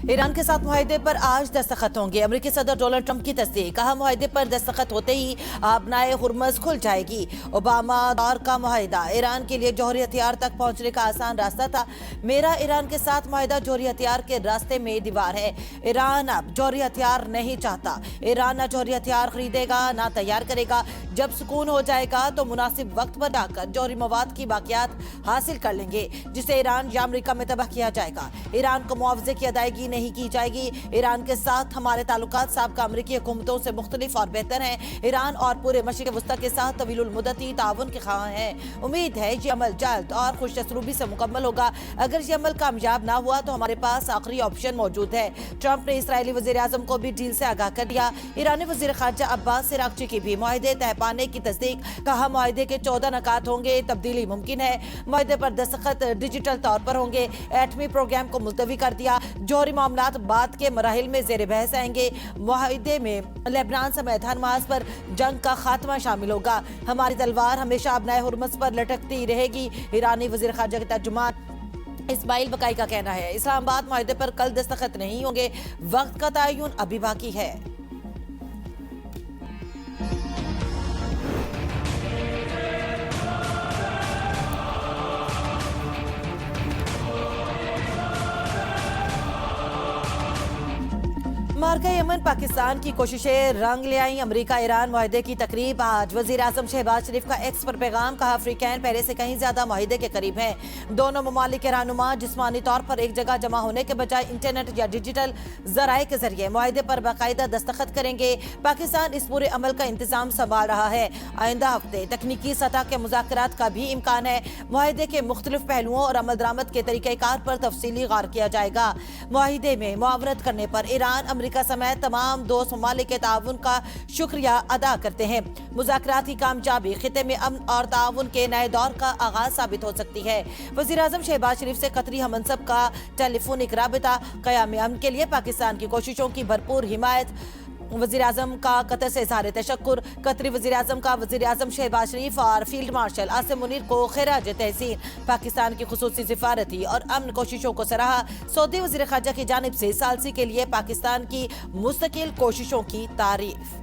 Iran के साथ मुआहदे पर आज दस्तखत होंगे। अमेरिकी सदर डोनाल्ड ट्रंप की तस्दीक। कहा, मुआहदे पर दस्तखत होते ही आबनाए हुर्मज खुल जाएगी। ओबामा दौर का मुआहदा ईरान के लिए जौहरी हथियार तक पहुंचने का आसान रास्ता था। मेरा ईरान के साथ मुआहदा जौहरी हथियार के रास्ते में दीवार है। ईरान अब जौहरी हथियार नहीं चाहता। ईरान न जौहरी हथियार खरीदेगा न तैयार करेगा। जब सुकून हो जाएगा तो मुनासिब वक्त पर जाकर जौहरी मवाद की बाकियात हासिल कर लेंगे, जिसे ईरान या अमेरिका में तबाह किया जाएगा। ईरान को मुआवजे की अदायगी नहीं की जाएगी। ईरान के साथ हमारे ताल्लुकात साबिक़ा अमेरिकी हुकूमतों से मुख्तलिफ और बेहतर हैं। ईरान और पूरे मशरिक़ वस्ता के साथ तवीलुल मुद्दती ताउन के ख़्वाह हैं। उम्मीद है ये अमल जल्द और खुश असलूबी से मुकम्मल होगा। अगर ये अमल कामयाब ना हुआ तो हमारे पास आखिरी ऑप्शन मौजूद है। ट्रंप ने इसराइली वज़ीर आज़म को भी डील से आगाह कर दिया। ईरानी वज़ीर ख़ारजा अब्बास अराग़ची की भी मुआहदे तय पाने की तस्दीक। कहा, मुआहदे के 14 नकात होंगे, तब्दीली मुमकिन है। मुआहदे पर दस्तखत डिजिटल तौर पर होंगे। एटमी प्रोग्राम को मुलतवी कर दिया। जौहरी मामलात बाद के मराहिल में ज़ेर बहस आएंगे। मुआहदे में लेबनान समेत हर मार्ग पर जंग का खात्मा शामिल होगा। हमारी तलवार हमेशा अबनाए हुर्मज पर लटकती रहेगी। ईरानी वज़ीर ख़ारजा के तर्जुमान इस्माइल बकाई का कहना है। इस्लामाबाद मुआहदे पर कल दस्तखत नहीं होंगे। वक्त का तयन अभी बाकी है। मार्का यमन पाकिस्तान की कोशिशें रंग ले आई। अमेरिका ईरान मुआहदे की तकरीब आज। वज़ीर आज़म शहबाज शरीफ का एक्स पर पैगाम। कहा, अफ्रीकैन पहले से कहीं ज्यादा मुआहदे के करीब हैं। दोनों ममालिक के रहनुमा जिस्मानी तौर पर एक जगह जमा होने के बजाय इंटरनेट या डिजिटल जराए के जरिए मुआहदे पर बाकायदा दस्तखत करेंगे। पाकिस्तान इस पूरे अमल का इंतजाम संभाल रहा है। आइंदा हफ्ते तकनीकी सतह के मुज़ाकरात का भी इम्कान है। मुआहदे के मुख्तलिफ पहलुओं और अमल दरामद के तरीक़ेकार पर तफसीली गौर किया जाएगा। मुआहदे में मुआवनत करने पर ईरान अमेरिका समेत तमाम दोस्त ममालिक के ताउन का शुक्रिया अदा करते हैं। मुज़ाकरात की कामयाबी खिते में अमन और ताउन के नए दौर का आगाज साबित हो सकती है। वज़ीर आज़म शहबाज शरीफ से कतरी हमनसब का टेलीफोनिक राबिता। क़याम अमन के लिए पाकिस्तान की कोशिशों की भरपूर हिमायत। वज़ीर आज़म का कतर से इज़हार तशक्कुर। कतरी वज़ीर आज़म का वज़ीर आज़म शहबाज शरीफ और फील्ड मार्शल आसिम मुनीर को खिराज तहसीन। पाकिस्तान की खुसूसी सिफारती और अमन कोशिशों को सराहा। सऊदी वज़ीर ख़ारजा की जानिब से सालसी के लिए पाकिस्तान की मुस्तकिल कोशिशों की तारीफ।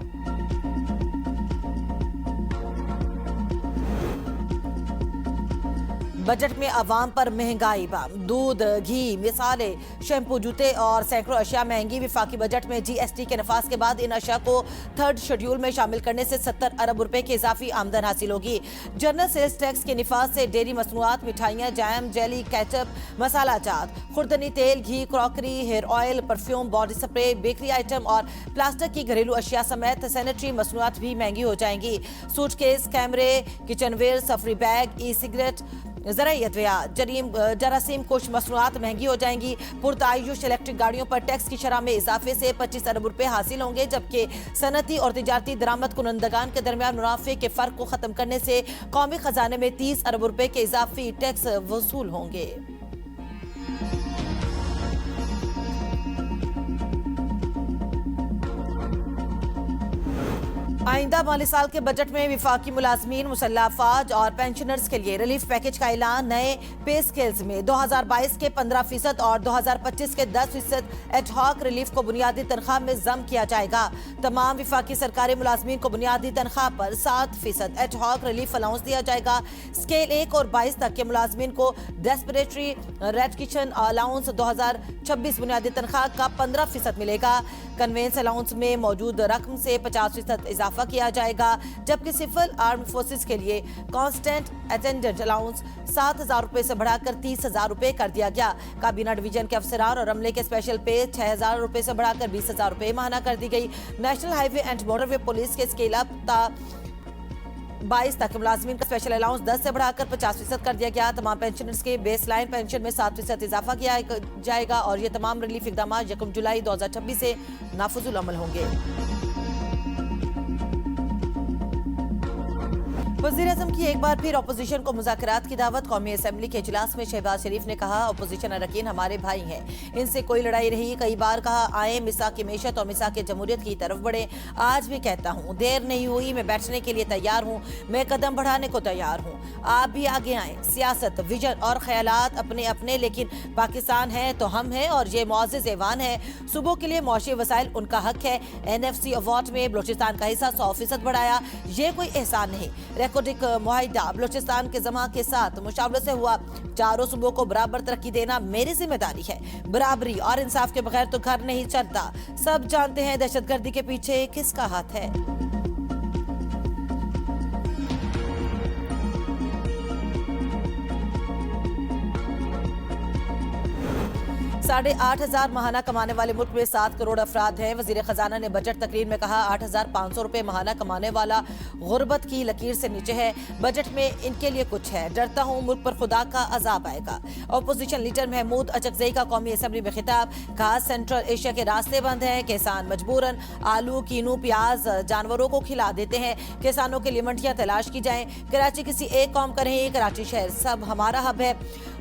बजट में अवाम पर महंगाई बम। दूध, घी, मिसालें, शैम्पू, जूते और सैकड़ों अशिया महंगी। विफाकी बजट में GST के नफाज के बाद इन अशिया को थर्ड शेड्यूल में शामिल करने से 70 अरब रुपए की इजाफी आमदन हासिल होगी। जनरल सेल्स टैक्स के नफाज से डेयरी मसनूआत, मिठाइयाँ, जैम, जेली, केचप, मसाला जात, खुर्दनी तेल, घी, crockery, hair oil, perfume, body spray, bakery item और प्लास्टिक की घरेलू अशिया समेत सैनिटरी मसनूआत भी महंगी हो जाएंगी। सूटकेस, कैमरे, किचनवेयर, सफरी बैग, ई सिगरेट, ज़राई अदविया, जरासीम कुछ मसनूआत महंगी हो जाएंगी। पुरतायुश इलेक्ट्रिक गाड़ियों पर टैक्स की शरह में इजाफे से 25 अरब रुपए हासिल होंगे, जबकि सनती और तिजारती दरामद कुनंदगान के दरमियान मुनाफे के फ़र्क को ख़त्म करने से कौमी खजाने में 30 अरब रुपए के इजाफी टैक्स वसूल होंगे। आइंदा माली साल के बजट में विफाकी मुलाजमीन, मुसल्लह अफवाज और पेंशनर्स के लिए रिलीफ पैकेज का ऐलान। नए पे स्केल्स में 2022 के 15% और 2025 के 10% एडहॉक रिलीफ को बुनियादी तनख्वाह में जम किया जाएगा। तमाम विफाकी सरकारी मुलाजमीन को बुनियादी तनख्वाह पर 7% एडहॉक रिलीफ अलाउंस दिया जाएगा। स्केल 1 और 22 तक के मुलाजमीन को डेस्परेटरी रेटिकेशन अलाउंस 2026 बुनियादी तनख्वाह का 15% मिलेगा। कन्वेंस अलाउंस में मौजूद रकम से 50% इजाफा किया जाएगा, जबकि सिविल आर्म फोर्सेस के लिए कांस्टेंट अटेंडेंट अलाउंस 7,000 रुपए से बढ़ाकर 30,000 रुपए कर दिया गया। काबीना डिवीजन के अफसरान और अमले के स्पेशल पे 6,000 रुपए से बढ़ाकर 20,000 रुपए माहाना कर दी गई। National highway and motorway police के स्केल अप 22 तक मुलाजमीन का स्पेशल अलाउंस 10 से बढ़ाकर 50% कर दिया गया। तमाम पेंशनर्स के बेस लाइन पेंशन में 7% इजाफा किया जाएगा और ये तमाम रिलीफ इकदाम 1 जुलाई 2026 से नाफिजुल अमल होंगे। वज़ीर-ए-आज़म की एक बार फिर अपोजिशन को मुज़ाकरात की दावत। कौमी असेंबली के इजलास में शहबाज शरीफ ने कहा, अपोजिशन अरकान हमारे भाई हैं, इनसे कोई लड़ाई रही। कई बार कहा, आए मिसाक मेशत और मिसाक जमहूरियत की तरफ बढ़े। आज भी कहता हूँ, देर नहीं हुई, मैं बैठने के लिए तैयार हूँ, मैं कदम बढ़ाने को तैयार हूँ। आप भी आगे आएँ। सियासत, विजन और ख्यालात अपने अपने, लेकिन पाकिस्तान है तो हम हैं और ये मुअज़्ज़ज़ ऐवान है। सुबह के लिए मौशी वसाइल उनका हक है। NFC अवार्ड में बलूचिस्तान का हिस्सा 100% बढ़ाया, ये कोई एहसान नहीं। रिकॉर्डिक मुआहिदा बलूचिस्तान के जमा के साथ मुशावरत से हुआ। चारों सूबों को बराबर तरक्की देना मेरी जिम्मेदारी है। बराबरी और इंसाफ के बगैर तो घर नहीं चलता। सब जानते हैं दहशतगर्दी के पीछे किसका हाथ है। 8,500 महाना कमाने वाले मुल्क में 7 करोड़ अफराद हैं। वजीर खजाना ने बजट तकरीर में कहा, 8,500 रुपए महाना कमाने वाला गुर्बत की लकीर से नीचे है। बजट में इनके लिए कुछ है। डरता हूँ मुल्क पर खुदा का अजाब आएगा। अपोजिशन लीडर महमूद अचकजई का कौमी असेंबली में खिताब। कहा, सेंट्रल एशिया के रास्ते बंद हैं, किसान मजबूरन आलू, कीनू, प्याज जानवरों को खिला देते हैं। किसानों के लिए मंडियां तलाश की जाएं। कराची किसी एक कौम का नहीं, कराची शहर सब हमारा हब है।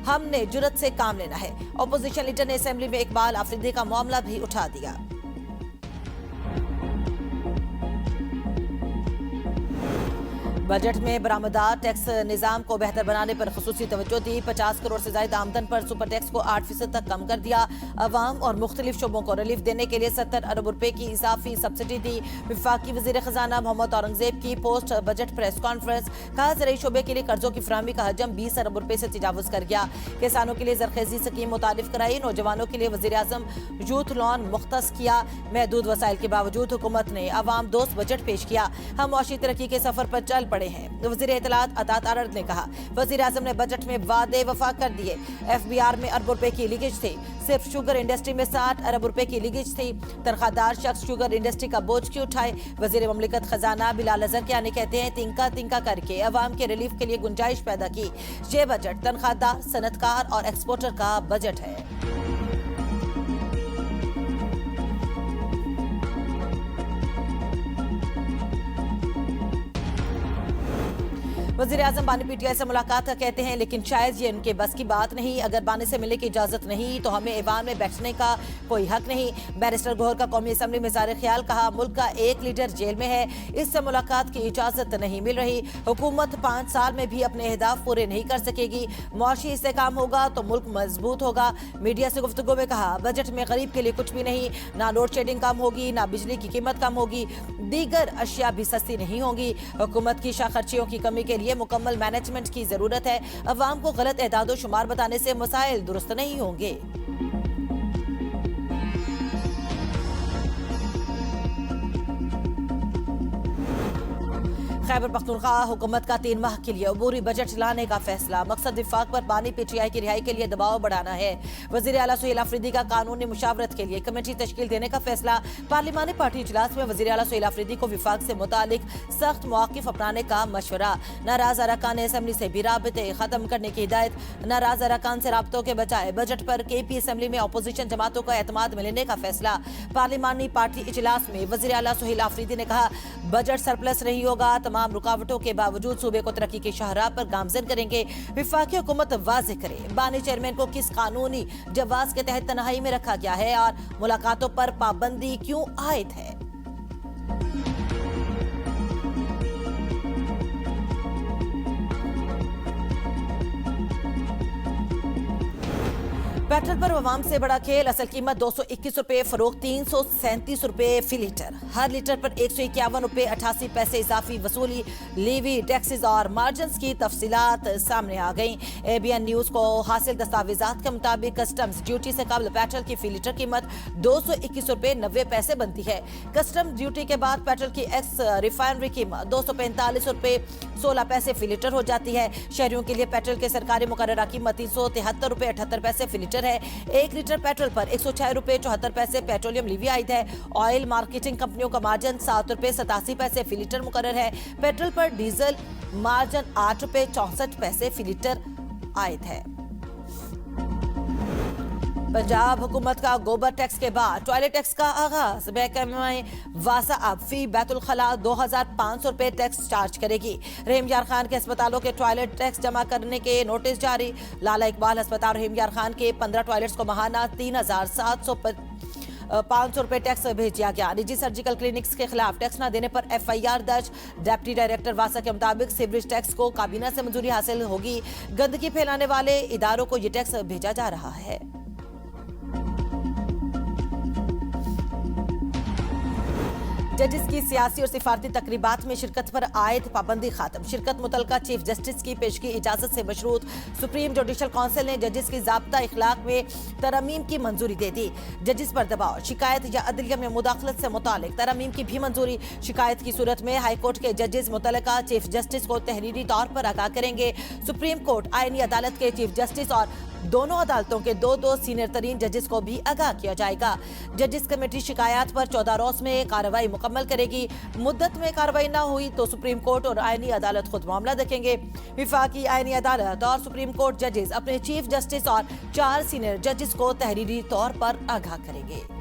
हमने जुर्रत से काम लेना है। अपोजिशन लीडर ने असेंबली में इकबाल आफरीदी का मामला भी उठा दिया। बजट में बरामदात टैक्स निजाम को बेहतर बनाने पर खुसूसी तवज्जो दी। 50 करोड़ से ज्यादा आमदन पर सुपर टैक्स को 8% तक कम कर दिया। अवाम और मुख्तलिफ शोबों को रिलीफ देने के लिए 70 अरब रुपए की इजाफी सब्सिडी दी। वफाकी वजीर खजाना मोहम्मद औरंगजेब की पोस्ट बजट प्रेस कॉन्फ्रेंस। कहा, ज़राई शोबे के लिए कर्जों की फराहमी का हजम 20 अरब रुपए से तजावुज कर गया। किसानों के लिए जरखेजी स्कीम मुतारिफ कराई। नौजवानों के लिए वजीर आजम यूथ लोन मुख्तस किया। महदूद वसाइल के बावजूद हुकूमत ने अवाम दोस्त बजट पेश किया। हम मुआशी तरक्की के सफर पर चल पड़े हैं। वज़ीर इत्तलात अतात अरद ने कहा, वज़ीर आज़म ने बजट में वादे वफा कर दिए। FBR में अरबों रुपए की लीकेज थी। सिर्फ शुगर इंडस्ट्री में 60 अरब रुपए की लीकेज थी। तनख्वाहदार शख्स शुगर इंडस्ट्री का बोझ क्यों उठाए। वज़ीर ममलिकत खजाना बिलाल अजहर कियानी कहते हैं, तिनका तिनका करके अवाम के रिलीफ के लिए गुंजाइश पैदा की। ये बजट तनख्वाहदार, सनतकार और एक्सपोर्टर का बजट है। वज़ीर आज़म बानी PTI से मुलाकात का कहते हैं, लेकिन शायद ये उनके बस की बात नहीं। अगर बानी से मिलने की इजाजत नहीं तो हमें ऐवान में बैठने का कोई हक नहीं। बैरिस्टर गौहर का कौमी असेंबली में ज़ाहिर ख्याल। कहा, मुल्क का एक लीडर जेल में है, इससे मुलाकात की इजाजत नहीं मिल रही। हुकूमत 5 साल में भी अपने अहदाफ पूरे नहीं कर सकेगी। मुआशी इस्तेहकाम होगा तो मुल्क मजबूत होगा। मीडिया से गुफ्तगू में कहा, बजट में गरीब के लिए कुछ भी नहीं। ना लोड शेडिंग कम होगी, ना बिजली की कीमत कम होगी, दीगर अशिया भी सस्ती नहीं होंगी। हुकूमत की शाखर्चियों की कमी के लिए मुकम्मल मैनेजमेंट की जरूरत है। अवाम को गलत एदादो शुमार बताने से मसाइल दुरुस्त नहीं होंगे। खैबर पख्तूनख्वा हुकूमत का 3 माह के लिए अबूरी बजट लाने का फैसला। मकसद विफाक पर बानी PTI की रिहाई के लिए दबाव बढ़ाना है। वजीर आला सुहेल आफरीदी का कानूनी मुशावरत के लिए कमेटी तश्कील देने का फैसला। पार्लिमानी पार्टी इजलास में वजीर आला सुहेल आफरीदी को विफाक से मुतालिक सख्त मौक़िफ़ अपनाने का मशवरा। नाराज अरकान असेंबली से भी राबते खत्म करने की हिदायत। नाराज अरकान से राबतों के बजाय बजट पर KP असेंबली में अपोजिशन जमातों का एतमाद मिलने का फैसला। पार्लिमानी पार्टी इजलास में वजीर आला सुहेल आफरीदी ने कहा, बजट सरप्लस नहीं होगा। तमाम रुकावटों के बावजूद सूबे को तरक्की की शाहराह पर गामजन करेंगे। विफाकी हुकूमत वाज़ेह करे, बानी चेयरमैन को किस कानूनी जवाज के तहत तन्हाई में रखा गया है और मुलाकातों पर पाबंदी क्यों आयद है। पेट्रोल पर अवाम से बड़ा खेल। असल कीमत 221 रुपए, फरोख्त 337 रुपए फी लीटर। हर लीटर पर 151 रुपए 88 पैसे इजाफी वसूली। लीवी, टैक्सेस और मार्जिन की तफसीलात सामने आ गई। ABN न्यूज को हासिल दस्तावेजात के मुताबिक कस्टम्स ड्यूटी से कबल पेट्रोल की फी लीटर कीमत 221 रुपए 90 पैसे बनती है। कस्टम ड्यूटी के बाद पेट्रोल की एक्स रिफाइनरी कीमत 245 रुपए 16 पैसे फी लीटर हो जाती है। शहरियों के लिए पेट्रोल के सरकारी मुकर्ररा कीमत 373 रुपए 78 पैसे फी लीटर है। 1 लीटर पेट्रोल पर 106 रुपए 74 पैसे पेट्रोलियम लीवी आयद है। ऑयल मार्केटिंग कंपनियों का मार्जिन 7 रुपए 87 पैसे फी लीटर मुकर्रर है। पेट्रोल पर डीजल मार्जिन 8 रुपए 64 पैसे फी लीटर आयद है। पंजाब हुकूमत का गोबर टैक्स के बाद टॉयलेट टैक्स का आगाज। महकमा वासा अब फी बैतुल खला 2500 रुपए टैक्स चार्ज करेगी। रहीम यार खान के अस्पतालों के टॉयलेट टैक्स जमा करने के नोटिस जारी। लाला इकबाल अस्पताल रहीम यार खान के 15 टॉयलेट्स को माहाना 3,500 रुपए टैक्स भेजा गया। निजी सर्जिकल क्लिनिक्स के खिलाफ टैक्स न देने पर FIR दर्ज। डिप्टी डायरेक्टर वासा के मुताबिक सीवरेज टैक्स को काबीना से मंजूरी हासिल होगी। गंदगी फैलाने वाले इदारों को यह टैक्स भेजा जा रहा है। जजेस की सियासी और सिफारती तकरीबात में शिरकत पर आयद पाबंदी खात्म। शिरकत मुतलका चीफ जस्टिस की पेशगी इजाजत से मशरूत। सुप्रीम जुडिशल काउंसिल ने जजेस की ज़ाब्ता इखलाक में तरमीम की मंजूरी दे दी। जजेस पर दबाव, शिकायत या अदलिया में मुदाखलत से मुतालिक तरमीम की भी मंजूरी। शिकायत की सूरत में हाई कोर्ट के जजेस मुतलका चीफ जस्टिस को तहरीरी तौर पर आगाह करेंगे। सुप्रीम कोर्ट आईनी अदालत के चीफ जस्टिस और दोनों अदालतों के दो सीनियर तरीन जजेस को भी आगाह किया जाएगा। जजेस कमेटी शिकायत पर 14 रोज में कार्रवाई मुकम्मल करेगी। मुद्दत में कार्रवाई न हुई तो सुप्रीम कोर्ट और आईनी अदालत खुद मामला देखेंगे। विफाकी आईनी अदालत और सुप्रीम कोर्ट जजेस अपने चीफ जस्टिस और 4 सीनियर जजेस को तहरीरी तौर पर आगाह करेंगे।